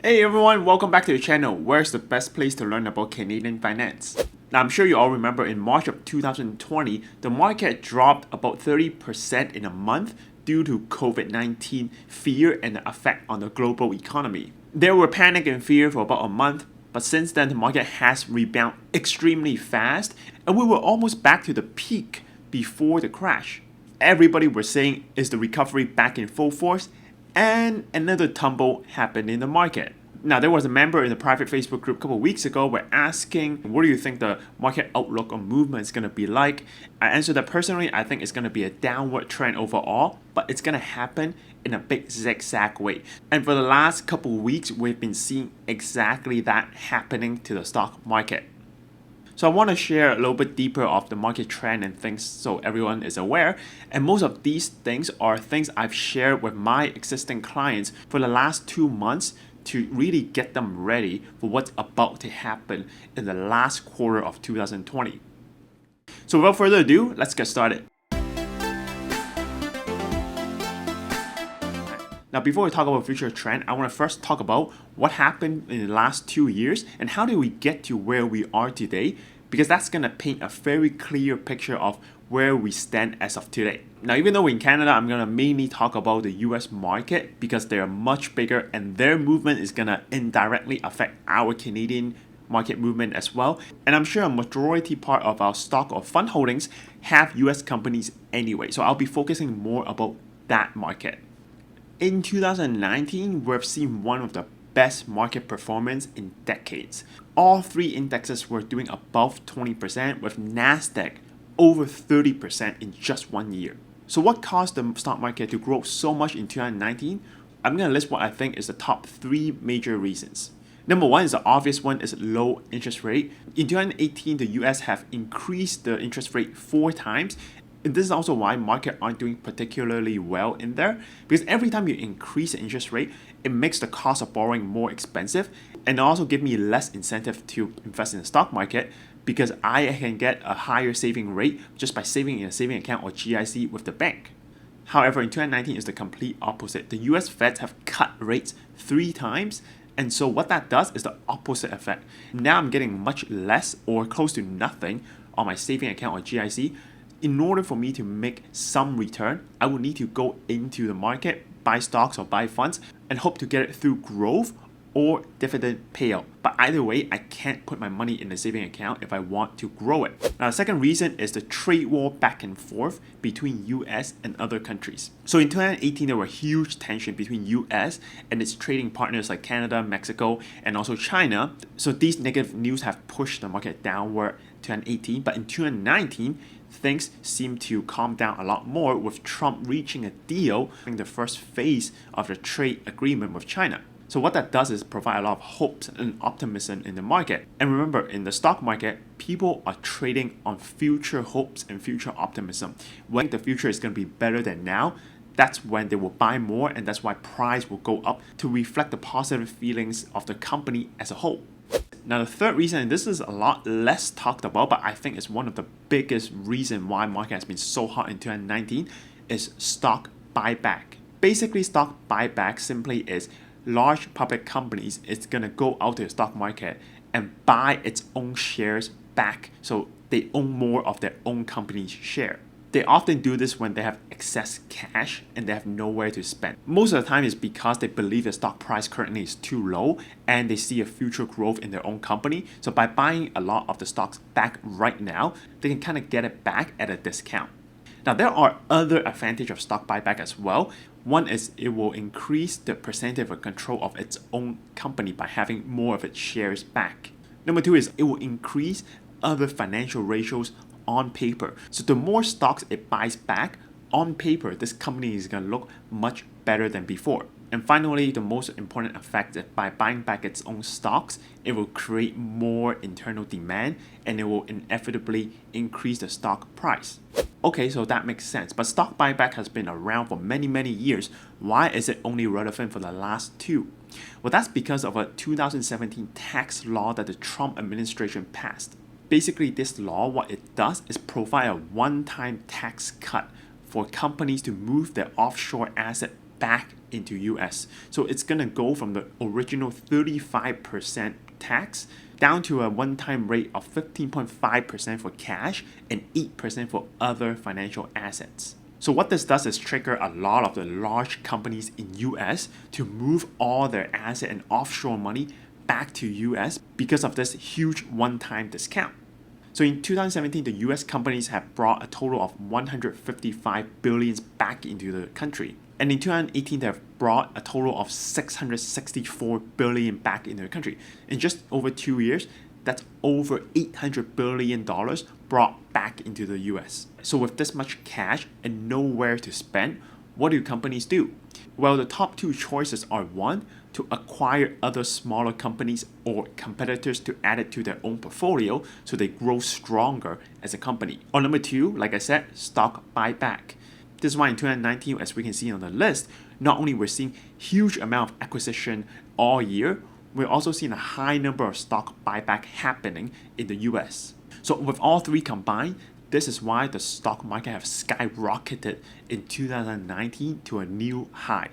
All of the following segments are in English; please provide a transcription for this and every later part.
Hey everyone, welcome back to the channel. Where's the best place to learn about Canadian finance? Now I'm sure you all remember in March of 2020, the market dropped about 30% in a month due to COVID-19 fear and the effect on the global economy. There were panic and fear for about a month, but since then the market has rebounded extremely fast and we were almost back to the peak before the crash. Everybody was saying, is the recovery back in full force? And another tumble happened in the market. Now, there was a member in the private Facebook group a couple of weeks ago were asking, what do you think the market outlook or movement is going to be like? I answered that personally, I think it's going to be a downward trend overall, but it's going to happen in a big zigzag way. And for the last couple of weeks, we've been seeing exactly that happening to the stock market. So I want to share a little bit deeper of the market trend and things so everyone is aware. And most of these things are things I've shared with my existing clients for the last 2 months to really get them ready for what's about to happen in the last quarter of 2020. So without further ado, let's get started. Now, before we talk about future trend, I want to first talk about what happened in the last 2 years and how did we get to where we are today, because that's going to paint a very clear picture of where we stand as of today. Now, even though in Canada, I'm going to mainly talk about the US market because they're much bigger and their movement is going to indirectly affect our Canadian market movement as well. And I'm sure a majority part of our stock or fund holdings have US companies anyway. So I'll be focusing more about that market. In 2019, we've seen one of the best market performance in decades. All three indexes were doing above 20%, with Nasdaq over 30% in just 1 year. So what caused the stock market to grow so much in 2019? I'm going to list what I think is the top 3 major reasons. Number one is the obvious one is low interest rate. In 2018, the US have increased the interest rate 4 times. And this is also why markets aren't doing particularly well in there, because every time you increase the interest rate, it makes the cost of borrowing more expensive and also give me less incentive to invest in the stock market because I can get a higher saving rate just by saving in a saving account or GIC with the bank. However, in 2019 is the complete opposite. The US Feds have cut rates 3 times. And so what that does is the opposite effect. Now I'm getting much less or close to nothing on my saving account or GIC. In order for me to make some return, I will need to go into the market, buy stocks or buy funds, and hope to get it through growth or dividend payout. But either way, I can't put my money in the saving account if I want to grow it. Now, the second reason is the trade war back and forth between US and other countries. So in 2018, there were huge tension between US and its trading partners like Canada, Mexico, and also China. So these negative news have pushed the market downward in 2018. But in 2019, things seem to calm down a lot more with Trump reaching a deal in the first phase of the trade agreement with China. So what that does is provide a lot of hopes and optimism in the market. And remember, in the stock market, people are trading on future hopes and future optimism. When the future is going to be better than now, that's when they will buy more, and that's why price will go up to reflect the positive feelings of the company as a whole. Now, the third reason, and this is a lot less talked about, but I think it's one of the biggest reasons why market has been so hot in 2019, is stock buyback. Basically, stock buyback simply is large public companies is going to go out to the stock market and buy its own shares back, so they own more of their own company's share. They often do this when they have excess cash and they have nowhere to spend. Most of the time it's because they believe the stock price currently is too low and they see a future growth in their own company. So by buying a lot of the stocks back right now, they can kind of get it back at a discount. Now, there are other advantages of stock buyback as well. One is it will increase the percentage of control of its own company by having more of its shares back. Number 2 is it will increase other financial ratios on paper. So the more stocks it buys back, on paper, this company is going to look much better than before. And finally, the most important effect is by buying back its own stocks, it will create more internal demand and it will inevitably increase the stock price. Okay, so that makes sense. But stock buyback has been around for many years. Why is it only relevant for the last 2? Well, that's because of a 2017 tax law that the Trump administration passed. Basically, this law, what it does is provide a one-time tax cut for companies to move their offshore asset back into US. So it's gonna go from the original 35% tax down to a one-time rate of 15.5% for cash and 8% for other financial assets. So what this does is trigger a lot of the large companies in US to move all their asset and offshore money back to US because of this huge one-time discount. So in 2017, the US companies have brought a total of 155 billions back into the country. And in 2018, they have brought a total of 664 billion back into the country. In just over 2 years, that's over $800 billion brought back into the US. So with this much cash and nowhere to spend, what do companies do? Well, the top two choices are one, to acquire other smaller companies or competitors to add it to their own portfolio so they grow stronger as a company. Or number two, like I said, stock buyback. This is why in 2019, as we can see on the list, not only we're seeing huge amount of acquisition all year, we're also seeing a high number of stock buyback happening in the US. So with all three combined, this is why the stock market have skyrocketed in 2019 to a new high.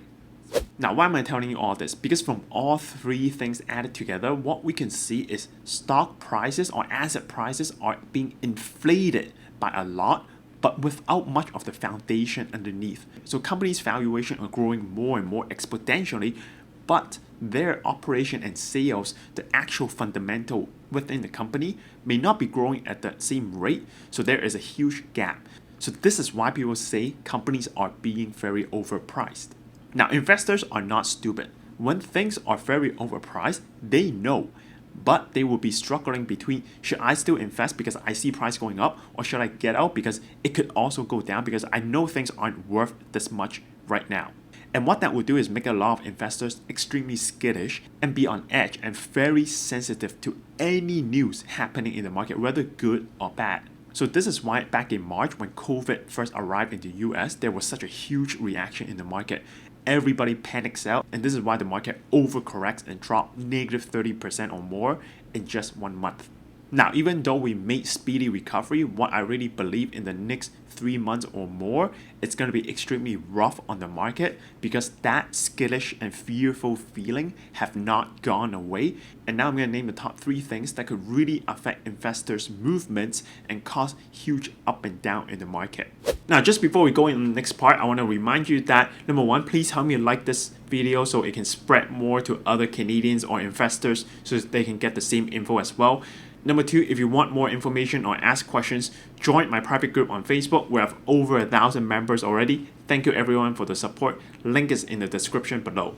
Now, why am I telling you all this? Because from all three things added together, what we can see is stock prices or asset prices are being inflated by a lot, but without much of the foundation underneath. So companies' valuation are growing more and more exponentially, but their operation and sales, the actual fundamental within the company, may not be growing at the same rate, so there is a huge gap. So this is why people say companies are being very overpriced. Now, investors are not stupid. When things are very overpriced, they know, but they will be struggling between, should I still invest because I see price going up, or should I get out because it could also go down because I know things aren't worth this much right now. And what that will do is make a lot of investors extremely skittish and be on edge and very sensitive to any news happening in the market, whether good or bad. So this is why back in March, when COVID first arrived in the US, there was such a huge reaction in the market. Everybody panics out, and this is why the market overcorrects and dropped negative 30% or more in just 1 month. Now, even though we made speedy recovery, what I really believe in the next 3 months or more, it's going to be extremely rough on the market because that skittish and fearful feeling have not gone away. And now I'm going to name the top 3 things that could really affect investors' movements and cause huge up and down in the market. Now, just before we go in the next part, I want to remind you that number 1, please help me like this video so it can spread more to other Canadians or investors so they can get the same info as well. Number 2, if you want more information or ask questions, join my private group on Facebook. We have over 1,000 members already. Thank you everyone for the support. Link is in the description below.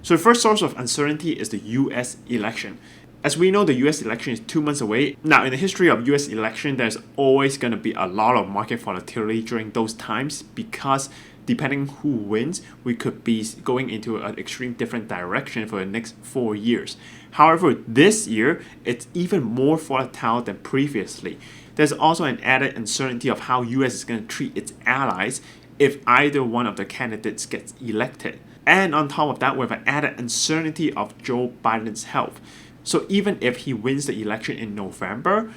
So the first source of uncertainty is the US election. As we know, the US election is 2 months away. Now, in the history of US election, there's always going to be a lot of market volatility during those times because depending who wins, we could be going into an extreme different direction for the next 4 years. However, this year, it's even more volatile than previously. There's also an added uncertainty of how US is going to treat its allies if either one of the candidates gets elected. And on top of that, we have an added uncertainty of Joe Biden's health. So even if he wins the election in November,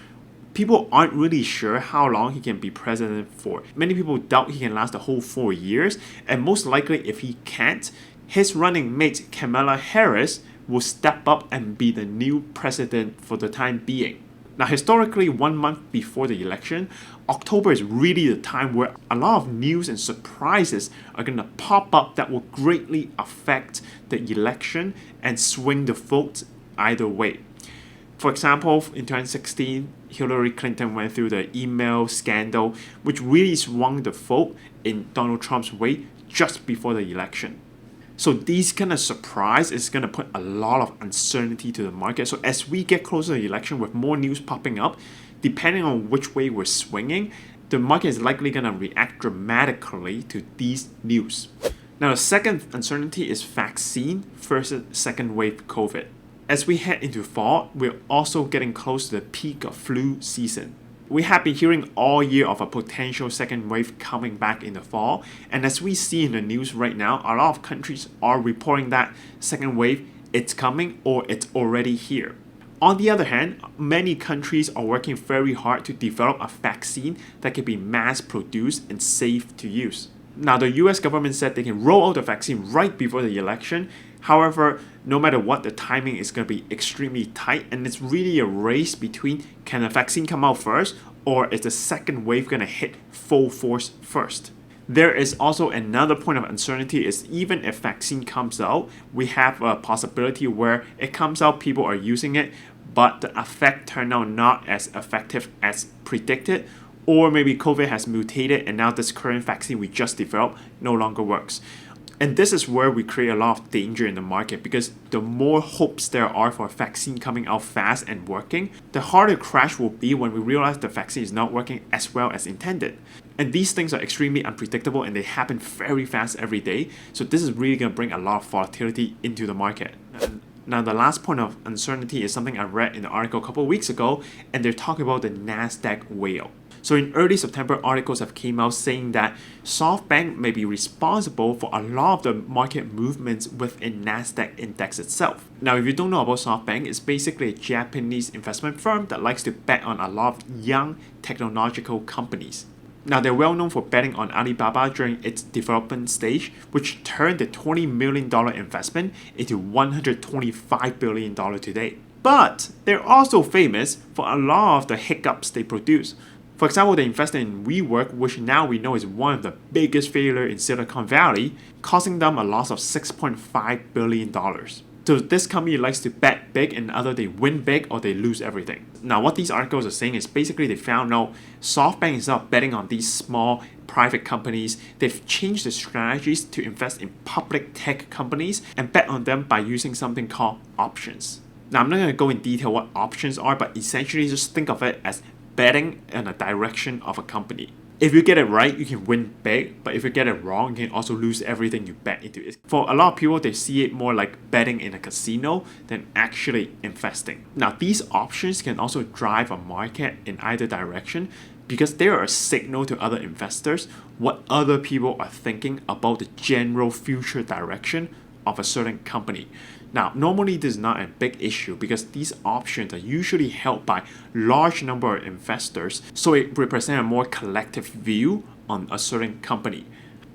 people aren't really sure how long he can be president for. Many people doubt he can last the whole 4 years, and most likely if he can't, his running mate Kamala Harris will step up and be the new president for the time being. Now, historically, 1 month before the election, October is really the time where a lot of news and surprises are going to pop up that will greatly affect the election and swing the vote either way. For example, in 2016, Hillary Clinton went through the email scandal, which really swung the vote in Donald Trump's way just before the election. So these kind of surprise is going to put a lot of uncertainty to the market. So as we get closer to the election with more news popping up, depending on which way we're swinging, the market is likely going to react dramatically to these news. Now, the second uncertainty is vaccine versus second wave COVID. As we head into fall, we're also getting close to the peak of flu season. We have been hearing all year of a potential second wave coming back in the fall, and as we see in the news right now, a lot of countries are reporting that second wave, it's coming or it's already here. On the other hand, many countries are working very hard to develop a vaccine that can be mass produced and safe to use. Now, the US government said they can roll out the vaccine right before the election. However, no matter what, the timing is going to be extremely tight, and it's really a race between can the vaccine come out first or is the second wave going to hit full force first. There is also another point of uncertainty is even if vaccine comes out, we have a possibility where it comes out, people are using it, but the effect turned out not as effective as predicted, or maybe COVID has mutated and now this current vaccine we just developed no longer works. And this is where we create a lot of danger in the market, because the more hopes there are for a vaccine coming out fast and working, the harder crash will be when we realize the vaccine is not working as well as intended. And these things are extremely unpredictable and they happen very fast every day. So this is really going to bring a lot of volatility into the market. Now, the last point of uncertainty is something I read in an article a couple of weeks ago, and they're talking about the NASDAQ whale. So in early September, articles have came out saying that SoftBank may be responsible for a lot of the market movements within NASDAQ index itself. Now, if you don't know about SoftBank, it's basically a Japanese investment firm that likes to bet on a lot of young technological companies. Now, they're well known for betting on Alibaba during its development stage, which turned the $20 million investment into $125 billion today. But they're also famous for a lot of the hiccups they produce. For example, they invested in WeWork, which now we know is one of the biggest failures in Silicon Valley, costing them a loss of $6.5 billion. So this company likes to bet big, and either they win big or they lose everything. Now, what these articles are saying is basically they found out SoftBank is not betting on these small private companies. They've changed the strategies to invest in public tech companies and bet on them by using something called options. Now, I'm not going to go in detail what options are, but essentially just think of it as betting in a direction of a company. If you get it right, you can win big, but if you get it wrong, you can also lose everything you bet into it. For a lot of people, they see it more like betting in a casino than actually investing. Now, these options can also drive a market in either direction because they are a signal to other investors what other people are thinking about the general future direction of a certain company. Now, normally this is not a big issue because these options are usually held by large number of investors, so it represents a more collective view on a certain company.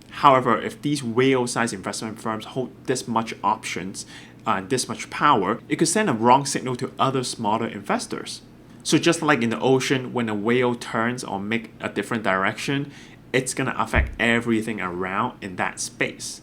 However, if these whale-sized investment firms hold this much options and this much power, it could send a wrong signal to other smaller investors. So just like in the ocean, when a whale turns or make a different direction, it's going to affect everything around in that space.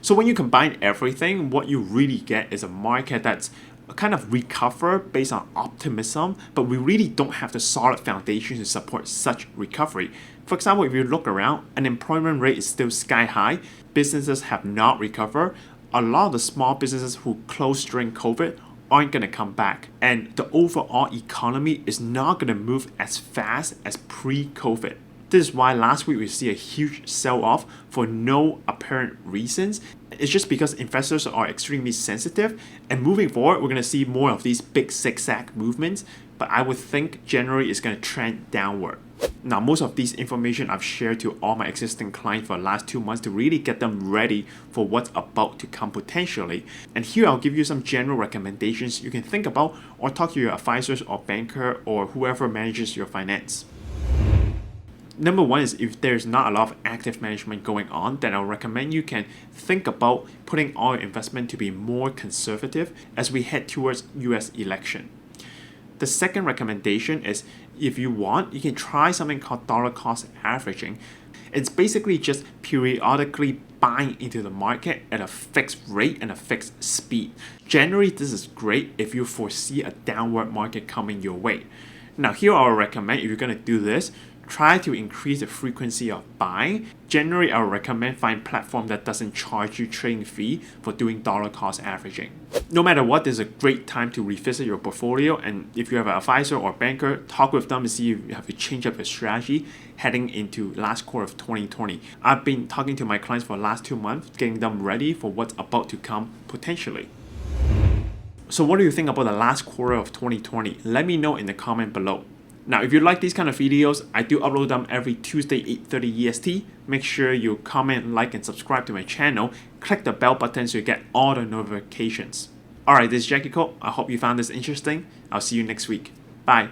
So when you combine everything, what you really get is a market that's kind of recover based on optimism, but we really don't have the solid foundation to support such recovery. For example, if you look around, unemployment rate is still sky high, businesses have not recovered, a lot of the small businesses who closed during COVID aren't going to come back, and the overall economy is not going to move as fast as pre-COVID. This is why last week we see a huge sell-off for no apparent reasons. It's just because investors are extremely sensitive, and moving forward, we're going to see more of these big zigzag movements, but I would think January is going to trend downward. Now, most of these information I've shared to all my existing clients for the last 2 months to really get them ready for what's about to come potentially. And here I'll give you some general recommendations you can think about or talk to your advisors or banker or whoever manages your finance. Number one is if there's not a lot of active management going on, then I'll recommend you can think about putting all your investment to be more conservative as we head towards US election. The second recommendation is if you want, you can try something called dollar cost averaging. It's basically just periodically buying into the market at a fixed rate and a fixed speed. Generally, this is great if you foresee a downward market coming your way. Now, here I'll recommend if you're going to do this, try to increase the frequency of buying. Generally, I would recommend find a platform that doesn't charge you trading fee for doing dollar cost averaging. No matter what, there's a great time to revisit your portfolio, and if you have an advisor or banker, talk with them to see if you have to change up your strategy heading into last quarter of 2020. I've been talking to my clients for the last 2 months, getting them ready for what's about to come potentially. So what do you think about the last quarter of 2020? Let me know in the comment below. Now, if you like these kind of videos, I do upload them every Tuesday, 8:30 EST. Make sure you comment, like, and subscribe to my channel. Click the bell button so you get all the notifications. Alright, this is Jacky. I hope you found this interesting. I'll see you next week. Bye.